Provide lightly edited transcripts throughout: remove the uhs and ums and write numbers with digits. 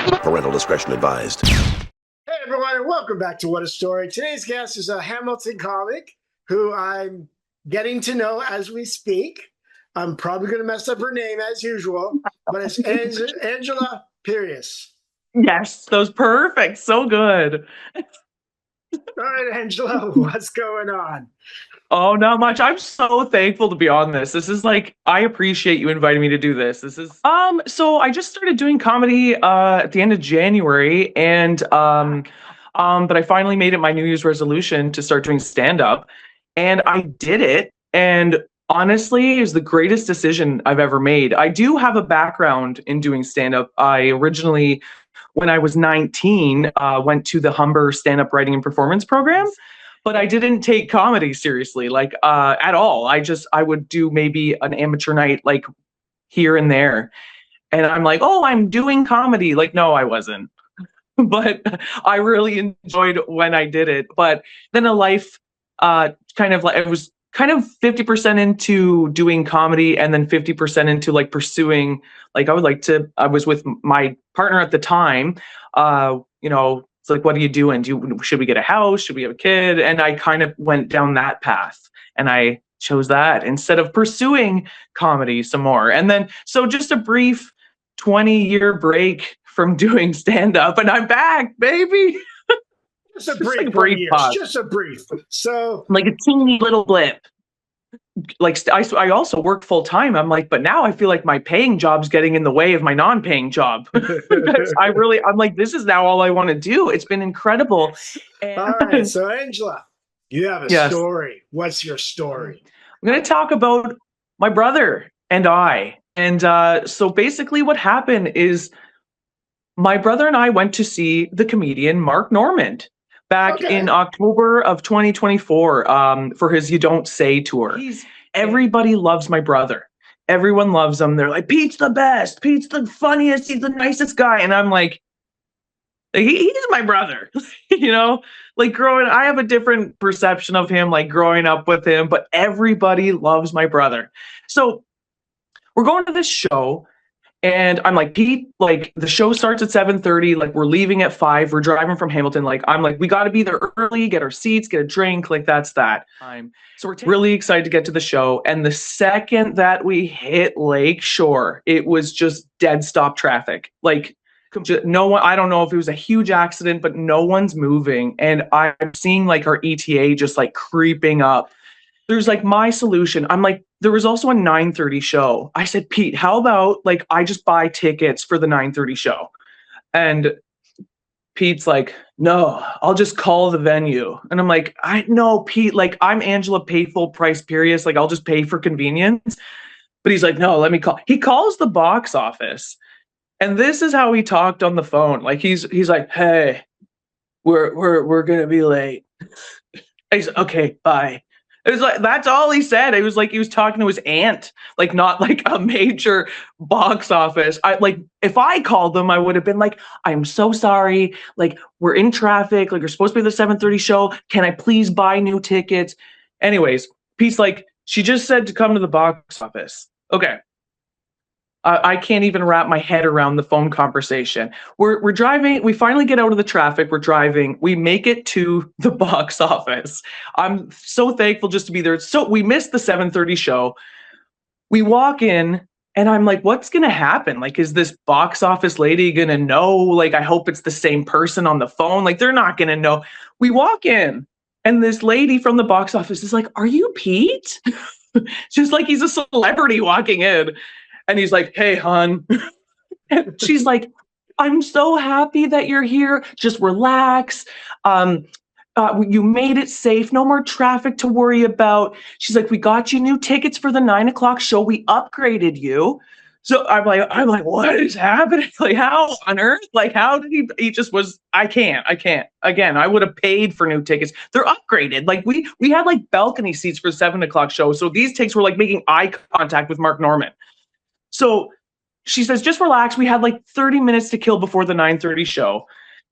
Parental discretion advised. Hey everyone, and welcome back to What a Story. Today's guest is a Hamilton comic who I'm getting to know as we speak. I'm probably going to mess up her name as usual, but it's Angela Pierias. Yes, that was perfect. So good. All right, Angela, what's going on? Oh, not much. I'm so thankful to be on this. This is like, I appreciate you inviting me to do this. So I just started doing comedy at the end of January, and but I finally made it my New Year's resolution to start doing stand-up, and I did it. And honestly, it was the greatest decision I've ever made. I do have a background in doing stand-up. I originally, when I was 19, went to the Humber stand-up writing and performance program, but I didn't take comedy seriously, like at all. I would do maybe an amateur night, like here and there. And I'm like, oh, I'm doing comedy. Like, no, I wasn't. But I really enjoyed when I did it. But then a life kind of like, it was kind of 50% into doing comedy and then 50% into like pursuing, like I was with my partner at the time, it's like, what are you doing? Should we get a house? Should we have a kid? And I kind of went down that path, and I chose that instead of pursuing comedy some more. And then, so just a brief 20-year break from doing stand up, and I'm back, baby. Just a brief, like brief pause. just a brief. So, like a teeny little blip. Like I also work full time. I'm like, but now I feel like my paying job's getting in the way of my non-paying job. I'm like, this is now all I want to do. It's been incredible. All right. So Angela, you have a story. What's your story? I'm going to talk about my brother and I. And so basically what happened is my brother and I went to see the comedian Mark Normand back in October of 2024 for his You Don't Say tour. Everybody loves my brother. Everyone loves him. They're like, Pete's the best. Pete's the funniest. He's the nicest guy. And I'm like, he's my brother. Like I have a different perception of him, like growing up with him, but everybody loves my brother. So we're going to this show. And I'm like, Pete, like the show starts at 7:30, like we're leaving at 5, we're driving from Hamilton. Like, I'm like, we got to be there early, get our seats, get a drink. Like that's that time. So we're really excited to get to the show. And the second that we hit Lakeshore, it was just dead stop traffic. Like no one, I don't know if it was a huge accident, but no one's moving. And I'm seeing like our ETA just like creeping up. There's like my solution. I'm like, there was also a 9:30 show. I said, Pete, how about like I just buy tickets for the 9:30 show? And Pete's like, no, I'll just call the venue. And I'm like, I know, Pete, like I'm Angela, pay full price, Pierias. Like I'll just pay for convenience. But he's like, no, let me call. He calls the box office. And this is how he talked on the phone. Like he's like, hey, we're gonna be late. He's okay, bye. It was like, that's all he said. It was like he was talking to his aunt, like not like a major box office. If I called them, I would have been like, I'm so sorry. Like we're in traffic. Like you're supposed to be the 7:30 show. Can I please buy new tickets? Anyways, Pete's like, she just said to come to the box office. Okay. I can't even wrap my head around the phone conversation. We're driving. We finally get out of the traffic. We're driving. We make it to the box office. I'm so thankful just to be there. So we missed the 7:30 show. We walk in and I'm like, what's going to happen? Like, is this box office lady going to know? Like, I hope it's the same person on the phone. Like, they're not going to know. We walk in and this lady from the box office is like, are you Pete? Just like he's a celebrity walking in. And he's like, hey, hon. And she's like, I'm so happy that you're here. Just relax. You made it safe. No more traffic to worry about. She's like, we got you new tickets for the 9:00 show. We upgraded you. So I'm like, what is happening? Like, how on earth? Like, how did he just was, I can't. Again, I would have paid for new tickets. They're upgraded. Like we had like balcony seats for the 7:00 show. So these tickets were like making eye contact with Mark Normand. So she says, just relax. We had like 30 minutes to kill before the 9:30 show.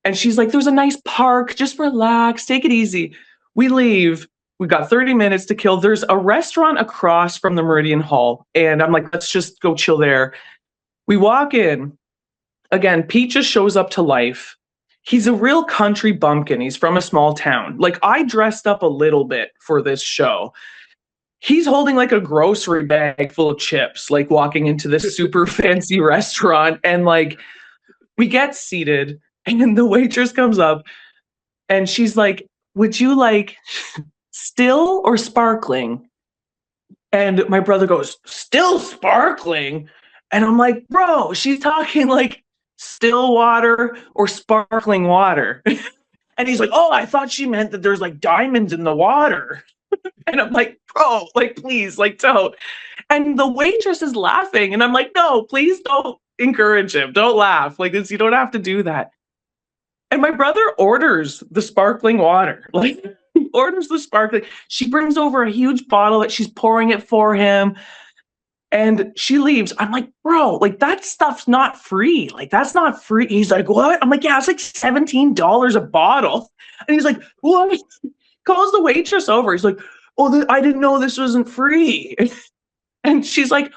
And she's like, there's a nice park. Just relax. Take it easy. We leave. We've got 30 minutes to kill. There's a restaurant across from the Meridian Hall. And I'm like, let's just go chill there. We walk in. again, Pete just shows up to life. He's a real country bumpkin. He's from a small town. Like, I dressed up a little bit for this show. He's holding like a grocery bag full of chips, like walking into this super fancy restaurant. And like, we get seated, and the waitress comes up and she's like, would you like still or sparkling? And my brother goes, still sparkling? And I'm like, bro, she's talking like still water or sparkling water. And he's like, oh, I thought she meant that there's like diamonds in the water. And I'm like, bro, like, please, like, don't. And the waitress is laughing. And I'm like, no, please don't encourage him. Don't laugh. Like this, you don't have to do that. And my brother orders the sparkling water. Like, he orders the sparkling. She brings over a huge bottle that she's pouring it for him. And she leaves. I'm like, bro, like that stuff's not free. Like, that's not free. He's like, what? I'm like, yeah, it's like $17 a bottle. And he's like, what? Calls the waitress over. He's like, oh, I didn't know this wasn't free. And she's like,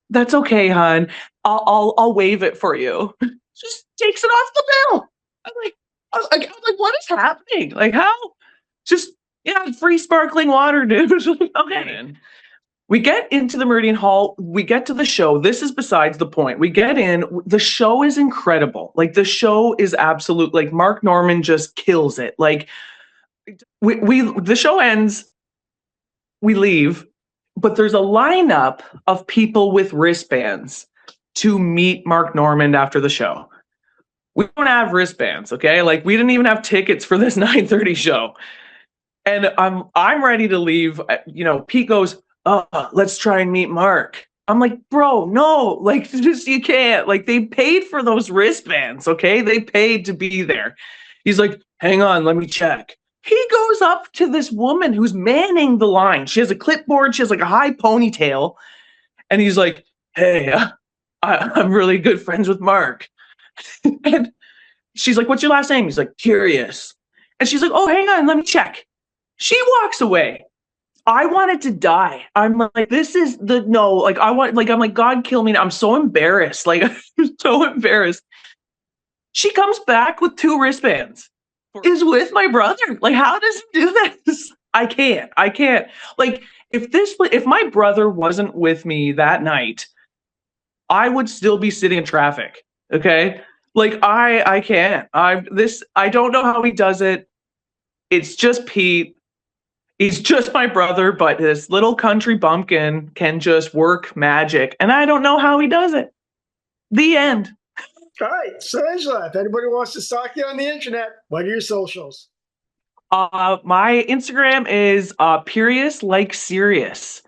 that's okay, hon. I'll waive it for you. Just takes it off the bill. I'm like, what is happening? Like, how? Just, yeah, free sparkling water, dude. Okay. We get into the Meridian Hall. We get to the show. This is besides the point. We get in. The show is incredible. Like, the show is absolute. Like, Mark Norman just kills it. Like, the show ends. We leave, but there's a lineup of people with wristbands to meet Mark Norman after the show. We don't have wristbands, okay? Like, we didn't even have tickets for this 9:30 show. And I'm ready to leave. You know, Pete goes, oh, let's try and meet Mark. I'm like, bro, no, like, just, you can't. Like, they paid for those wristbands, okay? They paid to be there. He's like, hang on, let me check. He goes up to this woman who's manning the line. She has a clipboard. She has like a high ponytail. And he's like, hey, I'm really good friends with Mark. And she's like, what's your last name? He's like, Pierias. And she's like, oh, hang on, let me check. She walks away. I wanted to die. I'm like, this is no, like, I'm like, God kill me. I'm so embarrassed. Like, I'm so embarrassed. She comes back with 2 wristbands. Is with my brother. Like, how does he do this? I can't. Like, if my brother wasn't with me that night, I would still be sitting in traffic. Okay? Like, I can't. I don't know how he does it. It's just Pete. He's just my brother, but this little country bumpkin can just work magic. And I don't know how he does it. The end. All right. So, Angela, if anybody wants to stalk you on the internet, what are your socials? My Instagram is Pierias like serious.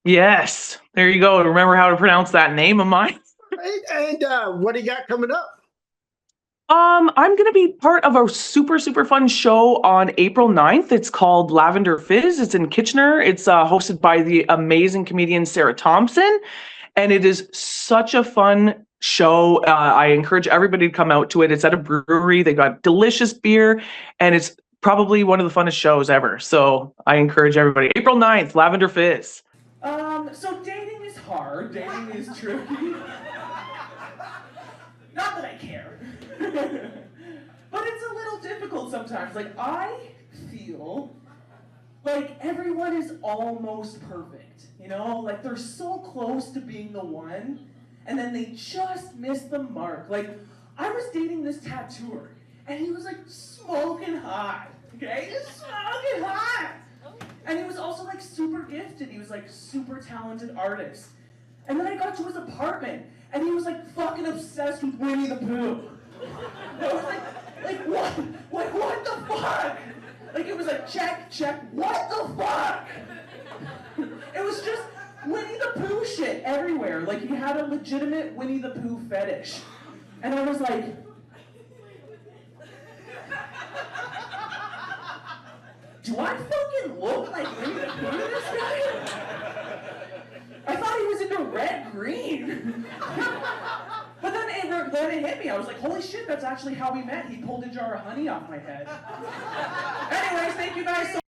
Yes. There you go. Remember how to pronounce that name of mine. Right. And what do you got coming up? I'm going to be part of a super, super fun show on April 9th. It's called Lavender Fizz. It's in Kitchener. It's hosted by the amazing comedian Sarah Thompson. And it is such a fun show. I encourage everybody to come out to it. It's at a brewery. They got delicious beer. And it's probably one of the funnest shows ever. So I encourage everybody. April 9th, Lavender Fizz. So dating is hard. Dating is tricky. Not that I care. But it's a little difficult sometimes. Like, I feel like everyone is almost perfect, you know? Like, they're so close to being the one, and then they just miss the mark. Like, I was dating this tattooer, and he was, like, smoking hot, okay? Just smoking hot! And he was also, like, super gifted. He was, like, super talented artist. And then I got to his apartment, and he was, like, fucking obsessed with Winnie the Pooh. And I was like, what? Like, what the fuck? Like, it was like, check, what the fuck? It was just Winnie the Pooh shit everywhere. Like, he had a legitimate Winnie the Pooh fetish. And I was like, do I fucking look like Winnie the Pooh to this guy? I thought he was into red green. But then it hit me. I was like, holy shit, that's actually how we met. He pulled a jar of honey off my head. Anyways, thank you guys so